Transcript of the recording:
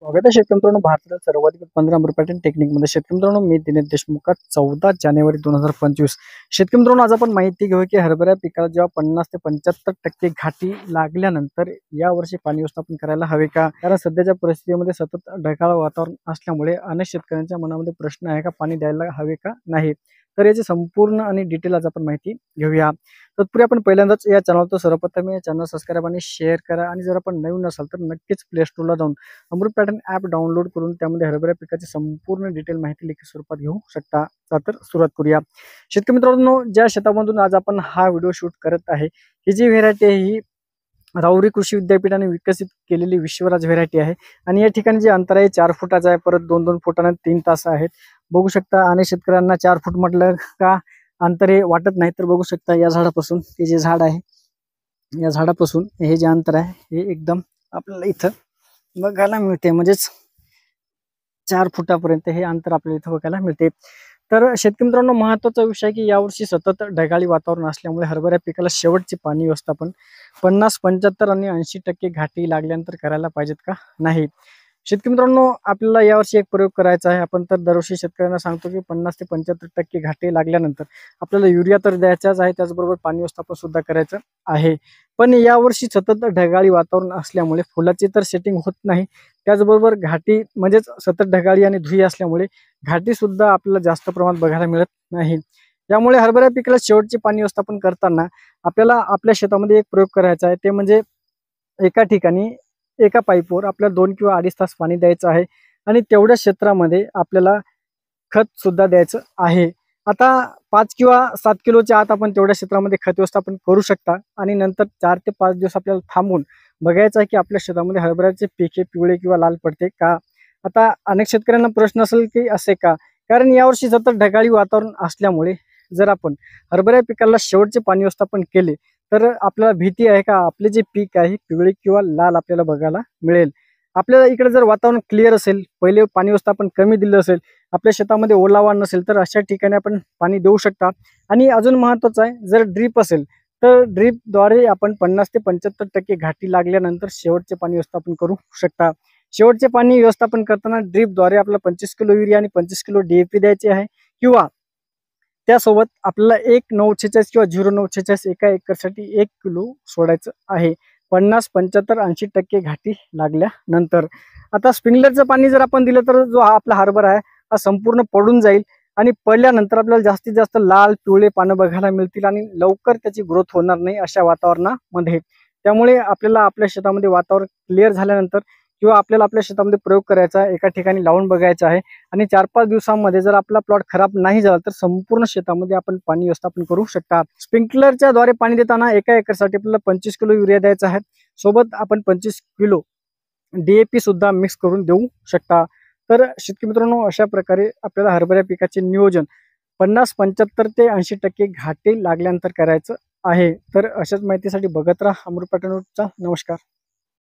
स्वागत आहे शेतकरी मित्रांनो. भारतातील सर्वाधिक 15 पॅटर्न टेक्निकमध्ये शेतकरी मित्रांनो मी दिनेश देशमुख. 14 जानेवारी 2025. शेतकरी मित्रांनो आज आपण माहिती घेऊ की हरभरा पिकाला जेव्हा 50 ते 75% घाटी लागल्यानंतर यावर्षी पाणी व्यवस्थापन करायला हवे का? कारण सध्याच्या परिस्थितीमध्ये सतत ढगाळ वातावरण असल्यामुळे अनेक शेतकऱ्यांच्या मनामध्ये प्रश्न आहे का पाणी द्यायला हवे का नाही. तर याची संपूर्ण आणि डिटेल आज आपण माहिती घेऊया. तत्पूर्वी आपण पहिल्यांदाच या चॅनल तर सर्वप्रथम या चॅनल सबस्क्राईब आणि शेअर करा आणि जर आपण नवीन असाल तर नक्कीच प्ले स्टोरला जाऊन अमृत पॅटर्न ॲप डाउनलोड करून त्यामध्ये हरभरा पिकाची संपूर्ण डिटेल माहिती लिखित स्वरूपात घेऊ शकता. तर सुरुवात करूया. शेतकरी मित्रांनो ज्या शेतामधून आज आपण हा व्हिडिओ शूट करत आहे ही जी व्हेरायटी आहे ही राऊरी कृषी विद्यापीठाने विकसित केलेली विश्वराज व्हेरायटी आहे आणि या ठिकाणी जे अंतर आहे 4 फुटाचं आहे, परत 2-2 फुटाने 3 तास आहेत. बघू शकता आणि शेतकऱ्यांना 4 फूट म्हटलं का अंतर हे वाटत नाही. तर बघू शकता या झाडापासून हे जे झाड आहे या झाडापासून हे जे अंतर आहे हे एकदम आपल्याला इथं बघायला मिळते. म्हणजेच 4 फुटापर्यंत हे अंतर आपल्याला इथं बघायला मिळते. तर शेतकरी मित्रांनो महत्त्वाचा विषय आहे की यावर्षी सतत ढगाळी वातावरण असल्यामुळे हरभरा पिकाला शेवटचे पाणी व्यवस्थापन 50, 75 आणि 80% घाटी लागल्यानंतर करायला पाहिजेत का नाही. शेतकरी मित्रांनो आपल्याला यावर्षी एक प्रयोग करायचा आहे. आपण तर दरवर्षी शेतकऱ्यांना सांगतो की 50 ते 75% घाटे लागल्यानंतर आपल्याला युरिया तर द्यायचाच आहे, त्याचबरोबर पाणी व्यवस्थापन सुद्धा करायचं आहे. पण यावर्षी सतत ढगाळी वातावरण असल्यामुळे फुलाची तर सेटिंग होत नाही, त्याचबरोबर घाटी म्हणजेच सतत ढगाळी आणि धुई असल्यामुळे घाटी सुद्धा आपल्याला जास्त प्रमाणात बघायला मिळत नाही. त्यामुळे हरभरा पिकाला शेवटचे पाणी व्यवस्थापन करताना आपल्याला आपल्या शेतामध्ये एक प्रयोग करायचा आहे. ते म्हणजे एका ठिकाणी एका पाईपवर आपल्याला 2 किंवा 2.5 तास पाणी द्यायचं आहे आणि तेवढ्या क्षेत्रामध्ये आपल्याला खत सुद्धा द्यायचं आहे. आता 5 किंवा 7 किलोच्या आत आपण तेवढ्या क्षेत्रामध्ये खत व्यवस्थापन करू शकता आणि नंतर 4 ते 5 दिवस आपल्याला थांबून बघायचं आहे की आपल्या शेतामध्ये हरभऱ्याचे पीक हे पिवळे किंवा लाल पडते का. आता अनेक शेतकऱ्यांना प्रश्न असेल की असे का, कारण यावर्षी सतत ढगाळी वातावरण असल्यामुळे जर आपण हरभरा पिकाला शेवटचे पाणी व्यवस्थापन केले तर आपल्याला भीती आहे का आपले जे पीक आहे पिवळे किंवा लाल आपल्याला बघायला मिळेल. आपल्याला इकडे जर वातावरण क्लिअर असेल, पहिले पाणी व्यवस्थापन कमी दिलं असेल, आपल्या शेतामध्ये ओलावा नसेल तर अशा ठिकाणी आपण पाणी देऊ शकता. आणि अजून महत्त्वाचं आहे जर ड्रीप असेल तर ड्रीपद्वारे आपण 50 ते 75% घाटी लागल्यानंतर शेवटचे पाणी व्यवस्थापन करू शकता. शेवटचे पाणी व्यवस्थापन करताना ड्रीपद्वारे आपल्याला 25 किलो युरिया आणि 25 किलो DAP द्यायचे आहे किंवा त्यासोबत आपल्याला 1,946 किंवा 0,946 एका एकरसाठी 1 किलो सोडायचं आहे 50, 75, 80% घाटी लागल्यानंतर. आता स्प्रिंकलरचं पाणी जर आपण दिलं तर जो हा आपला हरभरा आहे हा संपूर्ण पडून जाईल आणि पडल्यानंतर आपल्याला जास्तीत जास्त लाल पिवळे पानं बघायला मिळतील आणि लवकर त्याची ग्रोथ होणार नाही अशा वातावरणामध्ये. त्यामुळे आपल्याला आपल्या शेतामध्ये वातावरण क्लिअर झाल्यानंतर किंवा आपल्याला आपल्या शेतामध्ये प्रयोग करायचा आहे, एका ठिकाणी लावून बघायचा आहे आणि 4-5 दिवसांमध्ये जर आपला प्लॉट खराब नाही झाला तर संपूर्ण शेतामध्ये आपण पाणी व्यवस्थापन करू शकता. स्प्रिंकलरच्या द्वारे पाणी देताना एका एकरसाठी आपल्याला 25 किलो युरिया द्यायचा आहे, सोबत आपण 25 किलो DAP सुद्धा मिक्स करून देऊ शकता. तर शेतकरी मित्रांनो अशा प्रकारे आपल्याला हरभरा पिकाचे नियोजन 50, 75 ते 80% घाटे लागल्यानंतर करायचं आहे. तर अशाच माहितीसाठी बघत राहा अमृत पॅटर्नचा. नमस्कार.